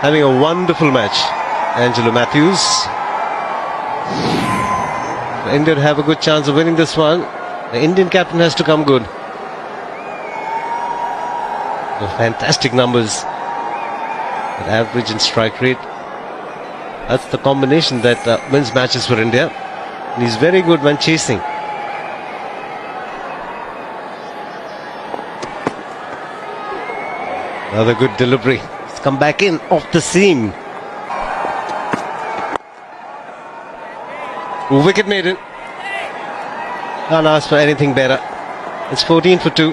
having a wonderful match. Angelo Matthews. India have a good chance of winning this one. The Indian captain has to come good. The fantastic numbers. At average and strike rate. That's the combination that wins matches for India. And he's very good when chasing. Another good delivery. He's come back in off the seam. Wicket maiden. Can't ask for anything better. It's 14 for 2.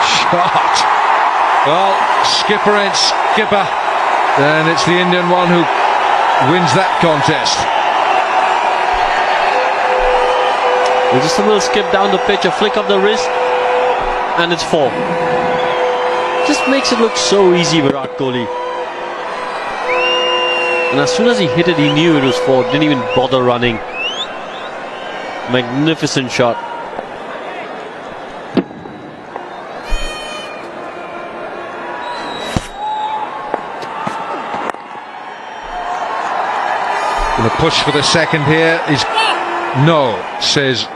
Shot. Well, skipper ain't skipper. Then it's the Indian one who wins that contest. There's just a little skip down the pitch, a flick of the wrist, and it's 4. Just makes it look so easy, Virat Kohli. And as soon as he hit it, he knew it was 4. Didn't even bother running. Magnificent shot. The push for the second here is no, says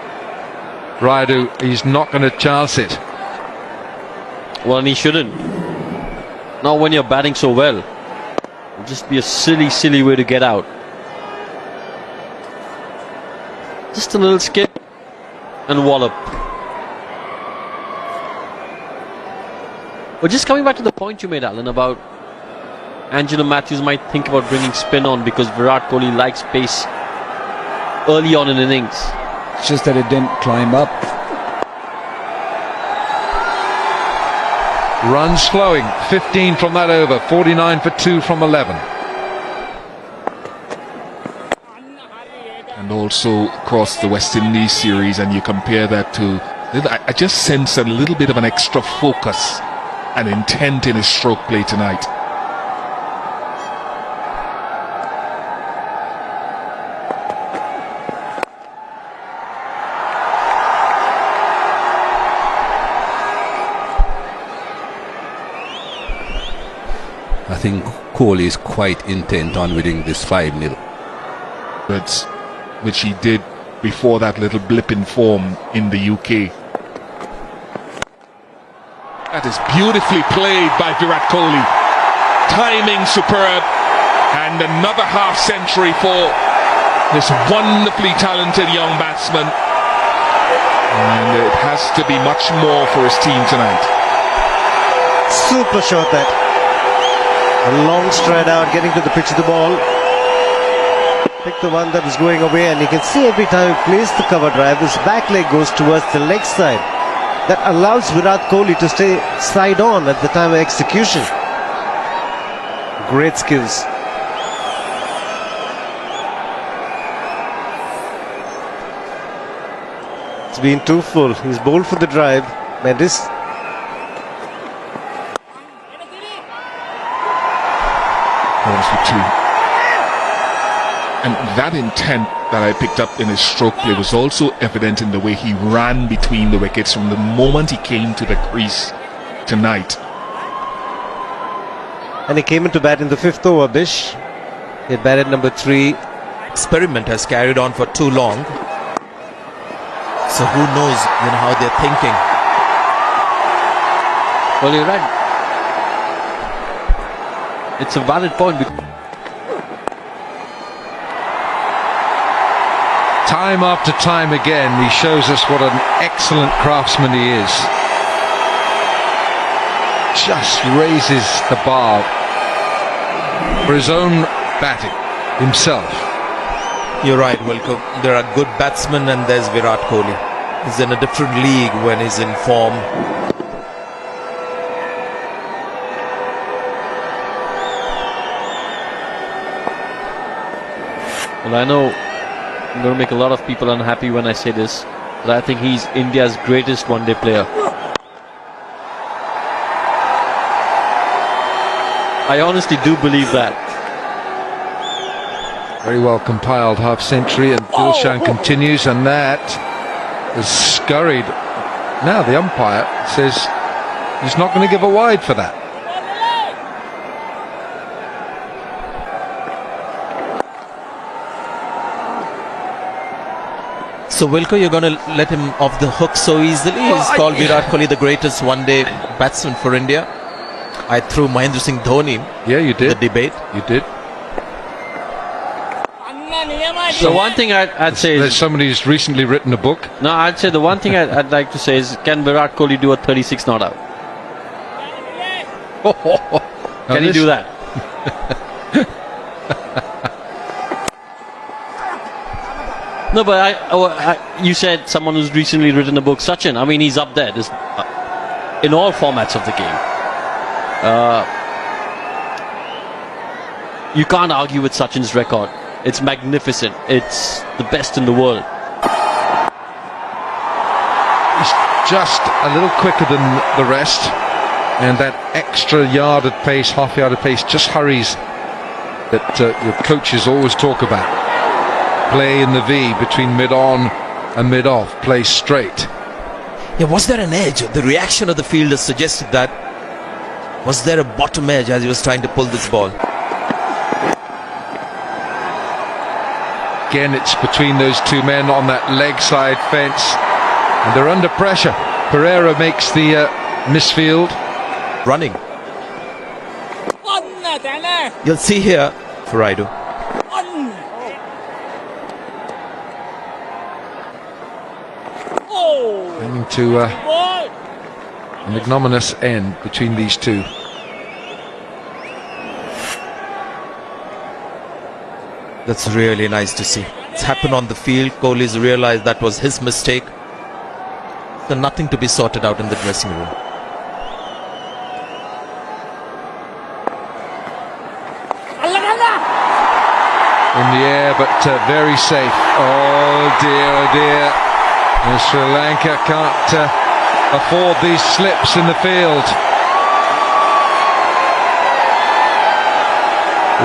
Raidu. He's not going to chance it. Well, and he shouldn't. Not when you're batting so well. It'll just be a silly way to get out. Just a little skip and wallop. But just coming back to the point you made, Alan, about Angelo Matthews might think about bringing spin on because Virat Kohli likes pace early on in innings. It's just that it didn't climb up. Runs flowing, 15 from that over, 49 for 2 from 11. And also across the West Indies series, and you compare that to, I just sense a little bit of an extra focus and intent in his stroke play tonight. I think Kohli is quite intent on winning this 5-0. Which he did before that little blip in form in the UK. That is beautifully played by Virat Kohli. Timing superb. And another half century for this wonderfully talented young batsman. And it has to be much more for his team tonight. Super shot that. A long stride out, getting to the pitch of the ball. Pick the one that was going away, and you can see every time he plays the cover drive, his back leg goes towards the leg side. That allows Virat Kohli to stay side on at the time of execution. Great skills. It's been too full. He's bowled for the drive. Mendes. Balls for 2. And that intent that I picked up in his stroke play was also evident in the way he ran between the wickets from the moment he came to the crease tonight. And he came into bat in the 5th over, Bish. He had batted number 3. Experiment has carried on for too long. So who knows, how they're thinking. Well, you're right. It's a valid point. Time after time again, he shows us what an excellent craftsman he is. Just raises the bar for his own batting, himself. You're right, Wilco. There are good batsmen and there's Virat Kohli. He's in a different league when he's in form. Well, I know I'm going to make a lot of people unhappy when I say this, but I think he's India's greatest one-day player. I honestly do believe that. Very well compiled half-century, and Dilshan continues, and that is scurried. Now the umpire says he's not going to give a wide for that. So Wilco, you're going to let him off the hook so easily? He's called Virat Kohli the greatest one-day batsman for India. I threw Mahendra Singh Dhoni Yeah, you did. the debate. You did. So one thing I'd say There's is, somebody who's recently written a book. no, I'd say the one thing I'd like to say is, can Virat Kohli do a 36 not out? Now Can he this- do that? No, but you said someone who's recently written a book, Sachin. I mean, he's up there. In all formats of the game. You can't argue with Sachin's record. It's magnificent. It's the best in the world. He's just a little quicker than the rest, and that extra yard at pace, half yard at pace, just hurries that your coaches always talk about. Play in the V between mid-on and mid-off. Play straight. Yeah, was there an edge? The reaction of the fielder suggested that. Was there a bottom edge as he was trying to pull this ball? Again, it's between those two men on that leg side fence, and they're under pressure. Pereira makes the misfield. Running. You'll see here, Faraidu. Coming to an ignominious end between these two. That's really nice to see. It's happened on the field. Kohli's realized that was his mistake. So nothing to be sorted out in the dressing room. In the air, but very safe. Oh dear, oh dear. And Sri Lanka can't afford these slips in the field.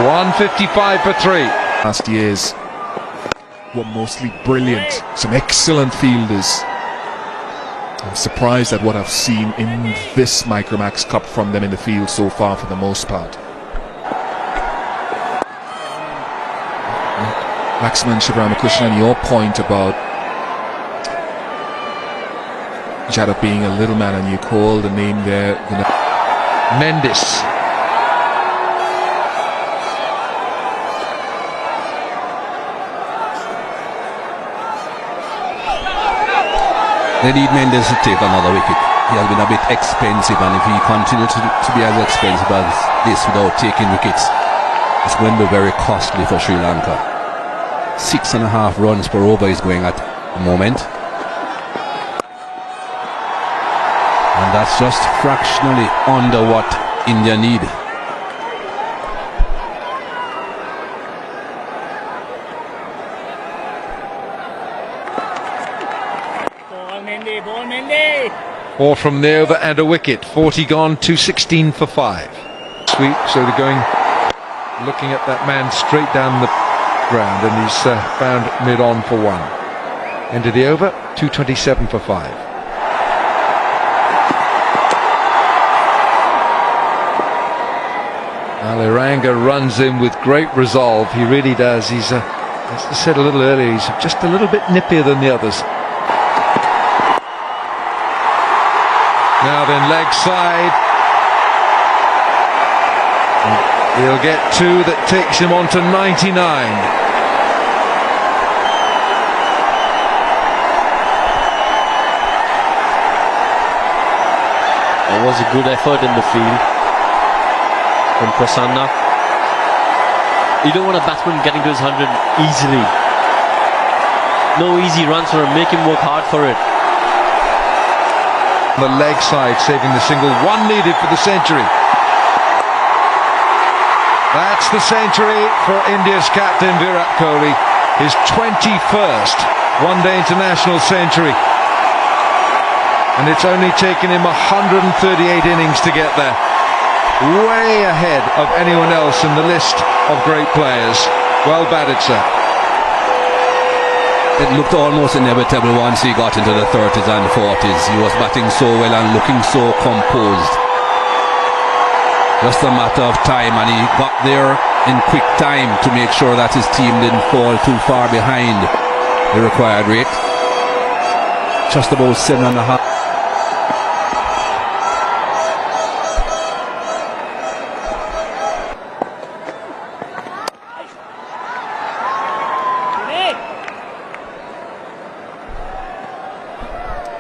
155 for 3. Last years were mostly brilliant, some excellent fielders. I'm surprised at what I've seen in this Micromax Cup from them in the field so far for the most part. Laxman Shivaramakrishnan, your point about Jadhav being a little man, and you call the name there, Mendes. They need Mendes to take another wicket. He has been a bit expensive, and if he continues to be as expensive as this without taking wickets, it's going to be very costly for Sri Lanka. 6.5 runs per over is going at the moment, and that's just fractionally under what India need. Four from the over and a wicket. 40 gone, 216 for 5. Sweep, so they're going, looking at that man straight down the ground, and he's found mid-on for 1. End of the over, 227 for 5. Aliranga runs in with great resolve. He really does. He's, as I said a little earlier, he's just a little bit nippier than the others. Now then, leg side. He'll get 2 that takes him on to 99. It was a good effort in the field from Prasanna. You don't want a batsman getting to his 100 easily. No easy runs for him. Make him work hard for it. The leg side saving the single. 1 needed for the century. That's the century for India's captain Virat Kohli. His 21st one-day international century. And it's only taken him 138 innings to get there. Way ahead of anyone else in the list of great players. Well batted, sir. It looked almost inevitable once he got into the 30s and 40s. He was batting so well and looking so composed. Just a matter of time, and he got there in quick time to make sure that his team didn't fall too far behind the required rate. just about 7.5.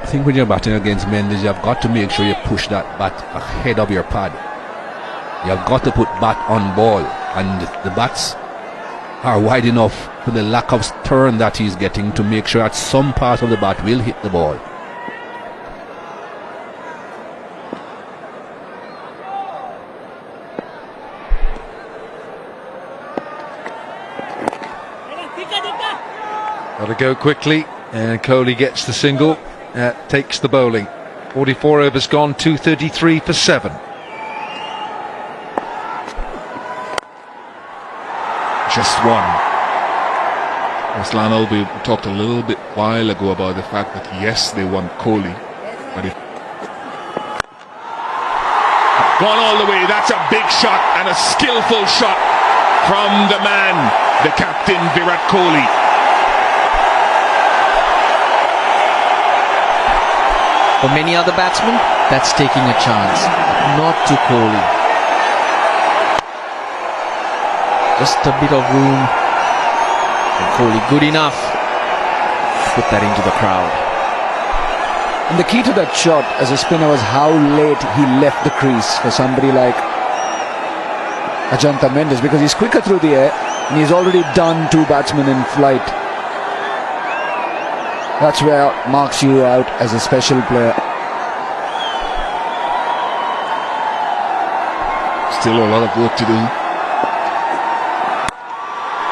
I think when you're batting against Mendes, you've got to make sure you push that bat ahead of your pad. You've got to put bat on ball, and the bats are wide enough for the lack of turn that he's getting to make sure that some part of the bat will hit the ball. Got to go quickly, and Kohli gets the single. Takes the bowling. 44 overs gone, 233 for 7. Just one. Aslano, we talked a little bit while ago about the fact that yes, they want Kohli, but if Gone all the way. That's a big shot and a skillful shot from the man, the captain Virat Kohli. For many other batsmen, that's taking a chance. Not to Kohli. Just a bit of room. And Kohli good enough to put that into the crowd. And the key to that shot as a spinner was how late he left the crease for somebody like Ajantha Mendes, because he's quicker through the air and he's already done 2 batsmen in flight. That's where marks you out as a special player. still a lot of work to do.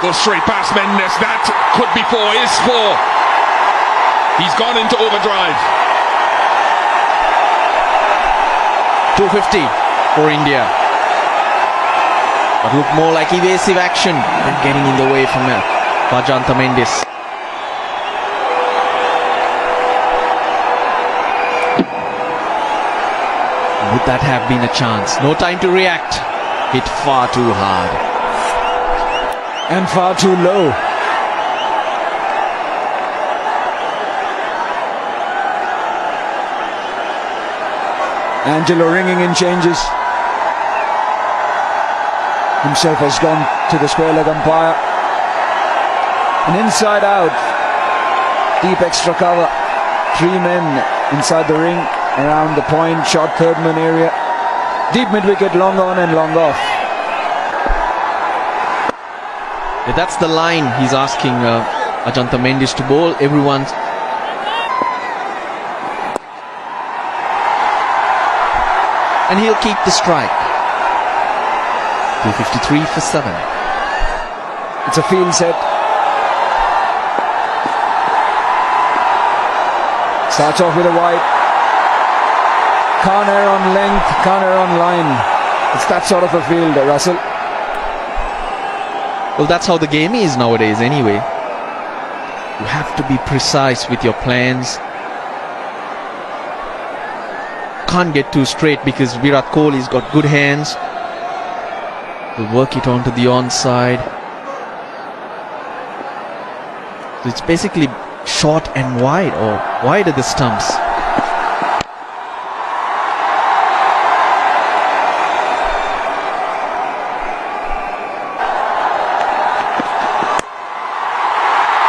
Goes straight past Mendes. That could be 4. Is 4. He's gone into overdrive. 250 for India. But looked more like evasive action than getting in the way from Ajantha Mendes. Would that have been a chance? No time to react. Hit far too hard. And far too low. Angelo ringing in changes. Himself has gone to the square leg umpire. And inside out. Deep extra cover. 3 men inside the ring. Around the point, short third man area. Deep mid wicket, long on and long off. Yeah, that's the line he's asking Ajantha Mendes to bowl. Everyone's and he'll keep the strike. 253 for 7. It's a field set. Starts off with a wide. Can't err on length, can't err on line. It's that sort of a field, Russell. Well, that's how the game is nowadays anyway. You have to be precise with your plans. Can't get too straight because Virat Kohli's got good hands. Will work it onto the onside. So it's basically short and wide, or wide at the stumps.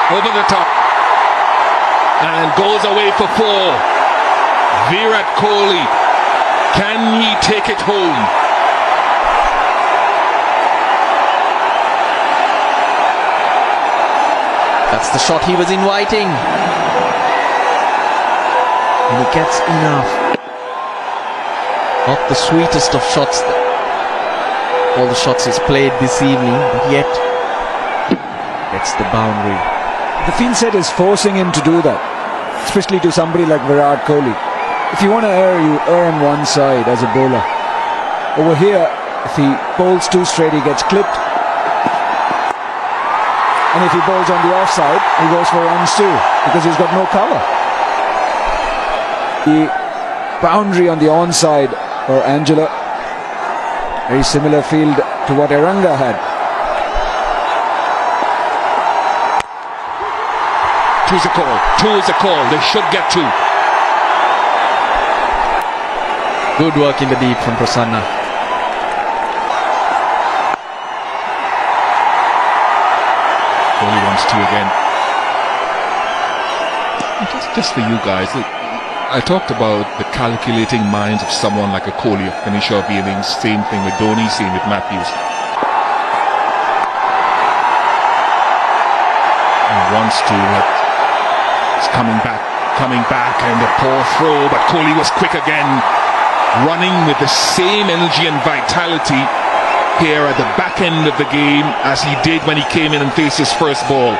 Over the top and goes away for 4. Virat Kohli, can he take it home? That's the shot he was inviting. And he gets enough. Not the sweetest of shots, all the shots he's played this evening, but yet gets the boundary. The field set is forcing him to do that, especially to somebody like Virat Kohli. If you want to err, you err on one side as a bowler. Over here, if he bowls too straight, he gets clipped. And if he bowls on the offside, he goes for runs too, because he's got no cover. The boundary on the onside for Angela, very similar field to what Eranga had. Two's a call. Two is a call. They should get two. Good work in the deep from Prasanna. Kohli wants two again. Just for you guys, look, I talked about the calculating minds of someone like a Kohli, a finisher of innings. Same thing with Dhoni, same with Matthews. He wants to. It's coming back, and a poor throw, but Kohli was quick again, running with the same energy and vitality here at the back end of the game as he did when he came in and faced his first ball.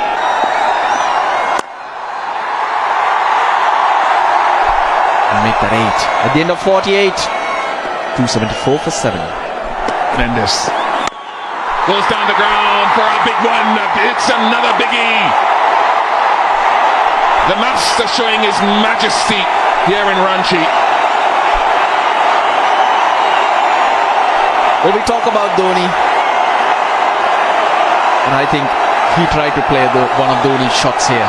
And make that 8. At the end of 48, 274 for 7. Mendes goes down the ground for a big one. It's another biggie. The master showing his majesty here in Ranchi. Well, we talk about Dhoni, and I think he tried to play one of Dhoni's shots here.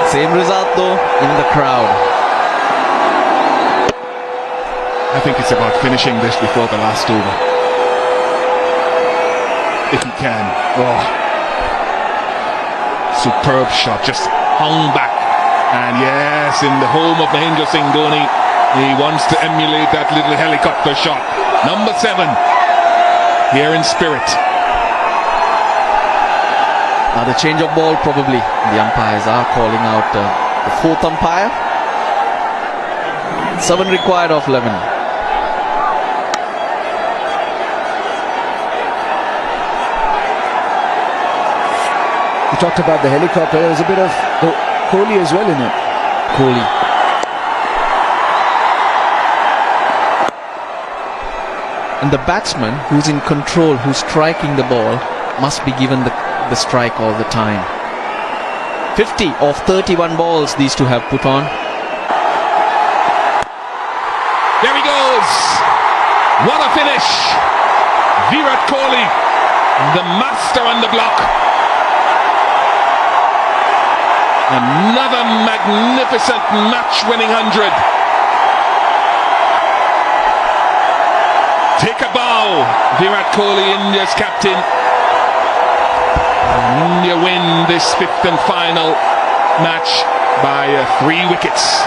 Same result though in the crowd. I think it's about finishing this before the last over. If he can. Oh. Superb shot, just hung back. And yes, in the home of Mahendra Singh Dhoni, he wants to emulate that little helicopter shot. Number 7, here in spirit. Now the change of ball probably. The umpires are calling out the 4th umpire. 7 required of 11. You talked about the helicopter. There was a bit of Kohli as well in it. Kohli. And the batsman who's in control, who's striking the ball, must be given the strike all the time. 50 of 31 balls these two have put on. There he goes. What a finish. Virat Kohli, the master on the block. Another magnificent match-winning 100. Take a bow, Virat Kohli, India's captain. And India win this 5th and final match by 3 wickets.